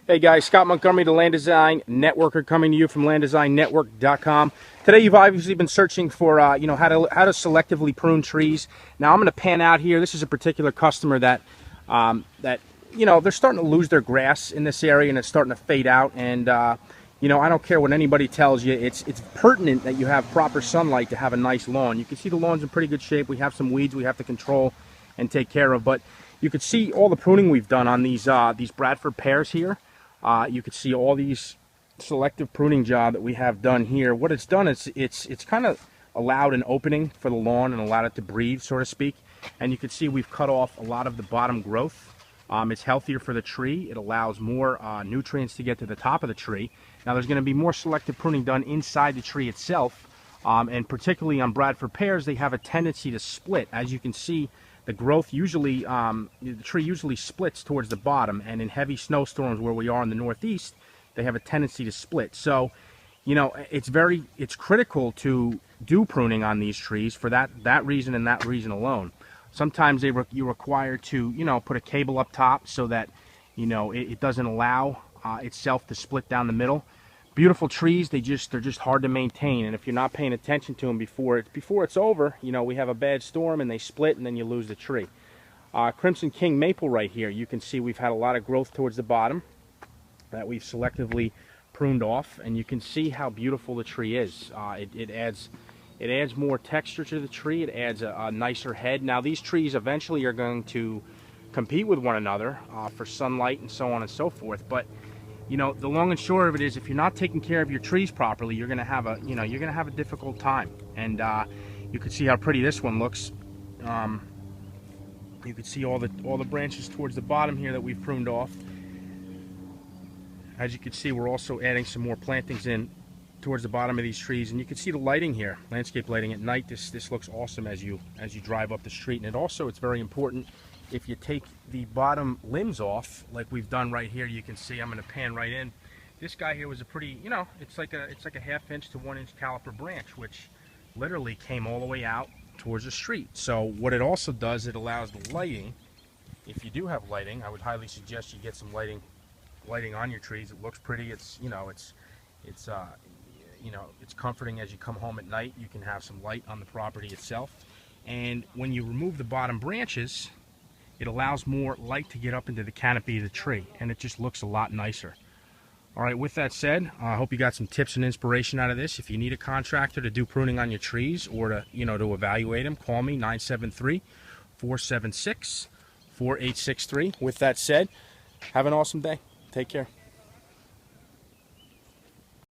Hey guys, Scott Montgomery, the Land Design Networker, coming to you from landdesignetwork.com. Today you've obviously been searching for how to selectively prune trees. Now I'm going to pan out here. This is a particular customer that they're starting to lose their grass in this area and it's starting to fade out. And I don't care what anybody tells you. It's pertinent that you have proper sunlight to have a nice lawn. You can see the lawn's in pretty good shape. We have some weeds we have to control and take care of, but you can see all the pruning we've done on these Bradford pears here. You can see all these selective pruning job that we have done here. What it's done is it's kind of allowed an opening for the lawn and allowed it to breathe, so to speak. And you can see we've cut off a lot of the bottom growth. It's healthier for the tree. It allows more nutrients to get to the top of the tree. Now there's going to be more selective pruning done inside the tree itself, and particularly on Bradford pears, they have a tendency to split. As you can see, the growth usually, the tree usually splits towards the bottom, and in heavy snowstorms where we are in the Northeast, they have a tendency to split. So, it's critical to do pruning on these trees for that reason and that reason alone. Sometimes you're required to, put a cable up top so that, it doesn't allow itself to split down the middle. Beautiful trees, they're just hard to maintain, and if you're not paying attention to them before it's over, we have a bad storm and they split and then you lose the tree. Crimson King maple right here, you can see we've had a lot of growth towards the bottom that we've selectively pruned off, and you can see how beautiful the tree is. It adds more texture to the tree. It adds a nicer head. Now these trees eventually are going to compete with one another for sunlight and so on and so forth, but the long and short of it is, if you're not taking care of your trees properly, you're going to have a difficult time. And you can see how pretty this one looks. You can see all the branches towards the bottom here that we've pruned off. As you can see, we're also adding some more plantings in towards the bottom of these trees, and you can see the lighting here, landscape lighting at night. This looks awesome as you drive up the street. And it's very important. If you take the bottom limbs off, like we've done right here, you can see, I'm going to pan right in. This guy here was a pretty, it's like a 1/2 inch to 1 inch caliper branch, which literally came all the way out towards the street. So what it also does, it allows the lighting. If you do have lighting, I would highly suggest you get some lighting on your trees. It looks pretty. It's comforting as you come home at night. You can have some light on the property itself. And when you remove the bottom branches, it allows more light to get up into the canopy of the tree, and it just looks a lot nicer. All right, with that said, I hope you got some tips and inspiration out of this. If you need a contractor to do pruning on your trees or to evaluate them, call me, 973-476-4863. With that said, have an awesome day. Take care.